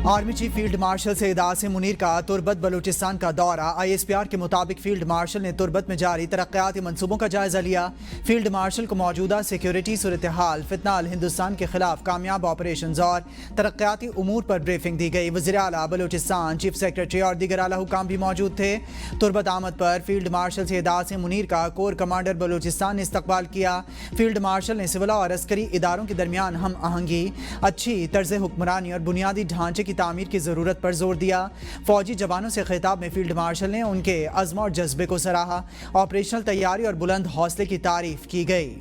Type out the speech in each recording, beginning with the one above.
Army chief field marshal Syed Asim Munir کا تربت بلوچستان کا دورہ۔ ISPR کے مطابق فیلڈ مارشل نے تربت میں جاری ترقیاتی منصوبوں کا جائزہ لیا۔ فیلڈ مارشل کو موجودہ سیکیورٹی صورتحال، فتنہ ہندوستان کے خلاف کامیاب آپریشنز اور ترقیاتی امور پر بریفنگ دی گئی۔ وزیر اعلیٰ بلوچستان، چیف سیکریٹری اور دیگر اعلیٰ حکام بھی موجود تھے۔ تربت آمد پر فیلڈ مارشل سید عاصم منیر کا کور کمانڈر بلوچستان نے استقبال کیا۔ فیلڈ مارشل نے سول اور عسکری اداروں کے درمیان ہم آہنگی، اچھی طرز حکمرانی اور بنیادی ڈھانچے کی تعمیر کی ضرورت پر زور دیا۔ فوجی جوانوں سے خطاب میں فیلڈ مارشل نے ان کے عزم اور جذبے کو سراہا۔ آپریشنل تیاری اور بلند حوصلے کی تعریف کی گئی۔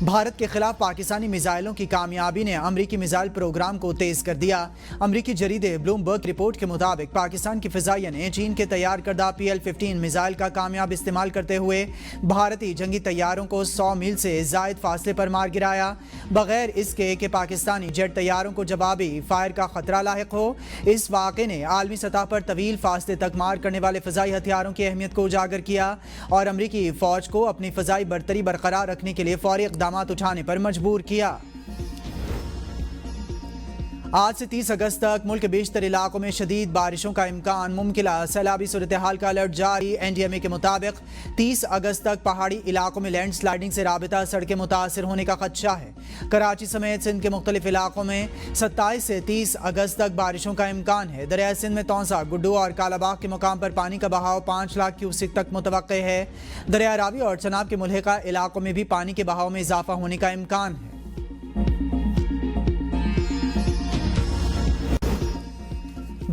بھارت کے خلاف پاکستانی میزائلوں کی کامیابی نے امریکی میزائل پروگرام کو تیز کر دیا۔ امریکی جریدے بلومبرگ رپورٹ کے مطابق پاکستان کی فضائیہ نے چین کے تیار کردہ PL-15 میزائل کا کامیاب استعمال کرتے ہوئے بھارتی جنگی طیاروں کو 100 میل سے زائد فاصلے پر مار گرایا، بغیر اس کے کہ پاکستانی جیٹ طیاروں کو جوابی فائر کا خطرہ لاحق ہو۔ اس واقعے نے عالمی سطح پر طویل فاصلے تک مار کرنے والے فضائی ہتھیاروں کی اہمیت کو اجاگر کیا اور امریکی فوج کو اپنی فضائی برتری برقرار رکھنے کے لیے فوری اقدامات اٹھانے پر مجبور کیا۔ آج سے 30 اگست تک ملک کے بیشتر علاقوں میں شدید بارشوں کا امکان، ممکنہ سیلابی صورتحال کا الرٹ جاری۔ NDMA کے مطابق 30 اگست تک پہاڑی علاقوں میں لینڈ سلائیڈنگ سے رابطہ سڑکیں متاثر ہونے کا خدشہ ہے۔ کراچی سمیت سندھ کے مختلف علاقوں میں 27 سے 30 اگست تک بارشوں کا امکان ہے۔ دریائے سندھ میں تونسا، گڈو اور کالا باغ کے مقام پر پانی کا بہاؤ 5 لاکھ کیوسک تک متوقع ہے۔ دریائے راوی اور چناب کے ملحقہ علاقوں میں بھی پانی کے بہاؤ میں اضافہ ہونے کا امکان ہے۔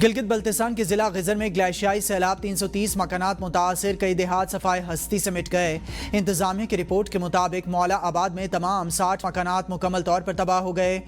گلگت بلتستان کے ضلع غزر میں گلیشیائی سیلاب 330 مکانات متاثر، کئی دیہات صفائے ہستی سے مٹ گئے۔ انتظامیہ کی رپورٹ کے مطابق مولا آباد میں تمام 60 مکانات مکمل طور پر تباہ ہو گئے۔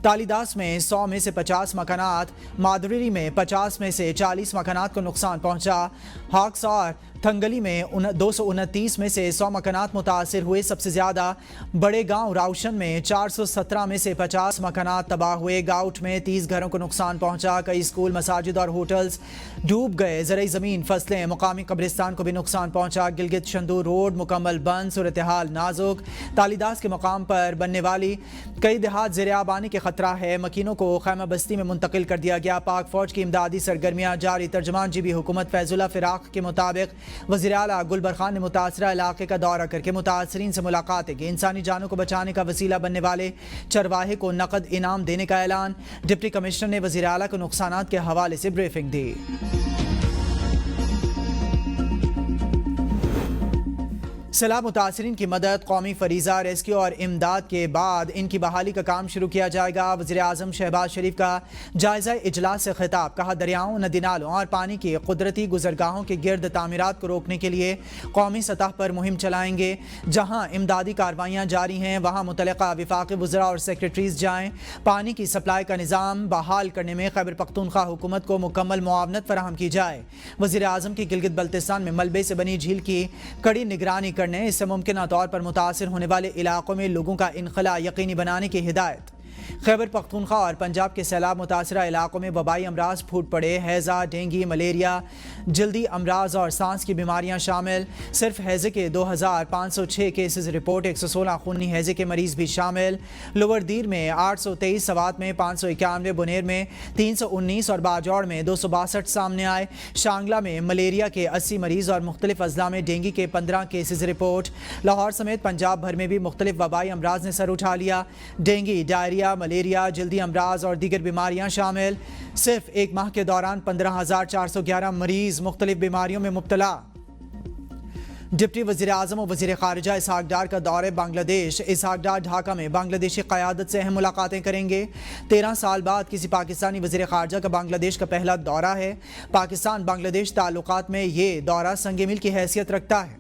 تالیداس میں 100 میں سے 50 مکانات، مادوری میں 50 میں سے 40 مکانات کو نقصان پہنچا۔ ہاکس اور تھنگلی میں 229 میں سے 100 مکانات متاثر ہوئے۔ سب سے زیادہ بڑے گاؤں راوشن میں 417 میں سے 50 مکانات تباہ ہوئے۔ گاؤٹ میں 30 گھروں کو نقصان پہنچا۔ کئی اسکول، مساجد اور ہوٹلز ڈوب گئے۔ زرعی زمین، فصلیں، مقامی قبرستان کو بھی نقصان پہنچا۔ گلگت شندور روڈ مکمل بند، صورتحال نازک۔ تالیداس کے مقام پر بننے والی کئی دیہات زیر آب آنے کے خطرہ ہے۔ مکینوں کو خیمہ بستی میں منتقل کر دیا گیا۔ پاک فوج کی امدادی سرگرمیاں جاری۔ ترجمان جی بی حکومت فیض اللہ فراق کے مطابق وزیر اعلیٰ گلبر خان نے متاثرہ علاقے کا دورہ کر کے متاثرین سے ملاقاتیں کی۔ انسانی جانوں کو بچانے کا وسیلہ بننے والے چرواہے کو نقد انعام دینے کا اعلان۔ ڈپٹی کمشنر نے وزیر اعلیٰ کو نقصانات کے حوالے سے بریفنگ دی۔ سیلاب متاثرین کی مدد، قومی فریضہ ریسکیو اور امداد کے بعد ان کی بحالی کا کام شروع کیا جائے گا۔ وزیر اعظم شہباز شریف کا جائزہ اجلاس سے خطاب، کہا دریاؤں، ندی نالوں اور پانی کی قدرتی گزرگاہوں کے گرد تعمیرات کو روکنے کے لیے قومی سطح پر مہم چلائیں گے۔ جہاں امدادی کارروائیاں جاری ہیں وہاں متعلقہ وفاقی وزراء اور سیکریٹریز جائیں۔ پانی کی سپلائی کا نظام بحال کرنے میں خیبر پختونخوا حکومت کو مکمل معاونت فراہم کی جائے۔ وزیر اعظم کی گلگت بلتستان میں ملبے سے بنی جھیل کی کڑی نگرانی کرنے، اس سے ممکنہ طور پر متاثر ہونے والے علاقوں میں لوگوں کا انخلاء یقینی بنانے کی ہدایت۔ خیبر پختونخوا اور پنجاب کے سیلاب متاثرہ علاقوں میں وبائی امراض پھوٹ پڑے۔ ہیضہ، ڈینگی، ملیریا، جلدی امراض اور سانس کی بیماریاں شامل۔ صرف ہیضے کے 2506 کیسز رپورٹ، 116 خونی ہیضے کے مریض بھی شامل۔ لوور دیر میں 823، سوات میں 591، بنیر میں 319 اور باجوڑ میں 262 سامنے آئے۔ شانگلہ میں ملیریا کے 80 مریض اور مختلف اضلاع میں ڈینگی کے 15 کیسز رپورٹ۔ لاہور سمیت پنجاب بھر میں بھی مختلف وبائی امراض نے سر اٹھا لیا۔ ڈینگی، ڈائریا، ملیریا، جلدی امراض اور دیگر بیماریاں شامل۔ صرف ایک ماہ کے دوران 15,411 مریض مختلف بیماریوں میں مبتلا۔ ڈپٹی وزیر اعظم و وزیر خارجہ اسحاق ڈار کا دورہ بنگلہ دیش۔ اسحاق ڈار ڈھاکہ میں بنگلہ دیشی قیادت سے اہم ملاقاتیں کریں گے۔ 13 سال بعد کسی پاکستانی وزیر خارجہ کا بنگلہ دیش کا پہلا دورہ ہے۔ پاکستان بنگلہ دیش تعلقات میں یہ دورہ سنگ میل کی حیثیت رکھتا ہے۔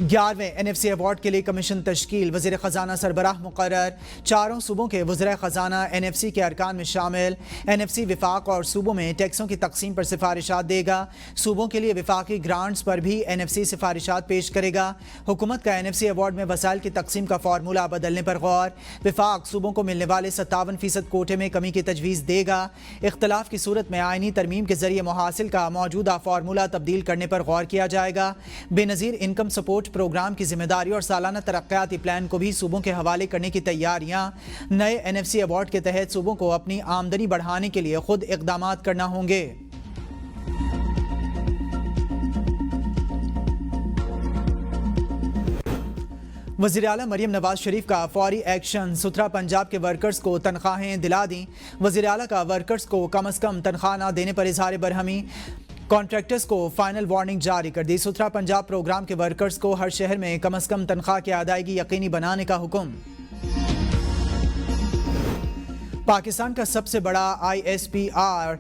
11ویں NFC ایوارڈ کے لیے کمیشن تشکیل، وزیر خزانہ سربراہ مقرر۔ چاروں صوبوں کے وزراء خزانہ NFC کے ارکان میں شامل۔ NFC وفاق اور صوبوں میں ٹیکسوں کی تقسیم پر سفارشات دے گا۔ صوبوں کے لیے وفاقی گرانٹس پر بھی NFC سفارشات پیش کرے گا۔ حکومت کا NFC ایوارڈ میں وسائل کی تقسیم کا فارمولہ بدلنے پر غور۔ وفاق صوبوں کو ملنے والے 57% کوٹے میں کمی کی تجویز دے گا۔ اختلاف کی صورت میں آئینی ترمیم کے ذریعے محاصل کا موجودہ فارمولہ تبدیل کرنے پر غور کیا جائے گا۔ بے نظیر انکم سپورٹ کوچ پروگرام کی ذمہ داری اور سالانہ ترقیاتی پلان کو بھی صوبوں کے حوالے کرنے کی تیاریاں۔ نئے NFC ایوارڈ کے تحت صوبوں کو اپنی آمدنی بڑھانے کے لیے خود اقدامات کرنا ہوں گے۔ وزیراعلیٰ مریم نواز شریف کا فوری ایکشن، ستھرا پنجاب کے ورکرز کو تنخواہیں دلا دیں۔ وزیراعلیٰ کا ورکرز کو کم از کم تنخواہ نہ دینے پر اظہار برہمی، کانٹریکٹرز کو فائنل وارننگ جاری کر دی۔ ستھرا پنجاب پروگرام کے ورکرز کو ہر شہر میں کم از کم تنخواہ کی ادائیگی یقینی بنانے کا حکم۔ پاکستان کا سب سے بڑا ISPR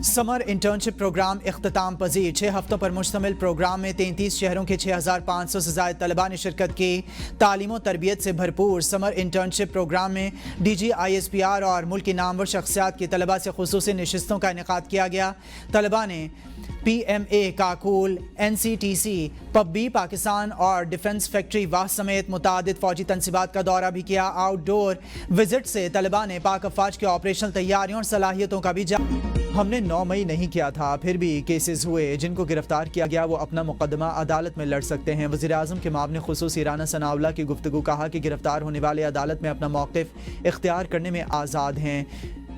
سمر انٹرنشپ پروگرام اختتام پذیر۔ 6 ہفتوں پر مشتمل پروگرام میں 33 شہروں کے 6500 سے زائد طلباء نے شرکت کی۔ تعلیم و تربیت سے بھرپور سمر انٹرنشپ پروگرام میں DG ISPR اور ملک کی نامور شخصیات کی طلباء سے خصوصی نشستوں کا انعقاد کیا گیا۔ طلباء نے PMA Kakul, NCTC، PUBG Pakistan اور ڈیفنس فیکٹری واہ سمیت متعدد فوجی تنصیبات کا دورہ بھی کیا۔ آؤٹ ڈور وزٹ سے طلباء نے پاک افواج کی آپریشنل تیاریوں اور صلاحیتوں کا بھی ہم نے 9 مئی نہیں کیا تھا، پھر بھی کیسز ہوئے، جن کو گرفتار کیا گیا وہ اپنا مقدمہ عدالت میں لڑ سکتے ہیں۔ وزیراعظم کے معاون خصوصی رانا ثناء اللہ کی گفتگو، کہا کہ گرفتار ہونے والے عدالت میں اپنا موقف اختیار کرنے میں آزاد ہیں۔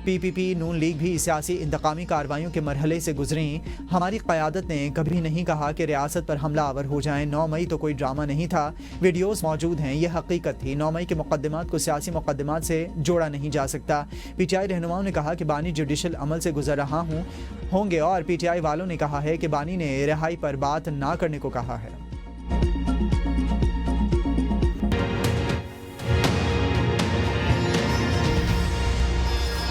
PPP نون لیگ بھی سیاسی انتقامی کارروائیوں کے مرحلے سے گزریں۔ ہماری قیادت نے کبھی نہیں کہا کہ ریاست پر حملہ آور ہو جائیں۔ 9 مئی تو کوئی ڈرامہ نہیں تھا، ویڈیوز موجود ہیں، یہ حقیقت تھی۔ 9 مئی کے مقدمات کو سیاسی مقدمات سے جوڑا نہیں جا سکتا۔ PTI رہنماؤں نے کہا کہ بانی جوڈیشل عمل سے گزر رہا ہوں گے اور PTI والوں نے کہا ہے کہ بانی نے رہائی پر بات نہ کرنے کو کہا ہے۔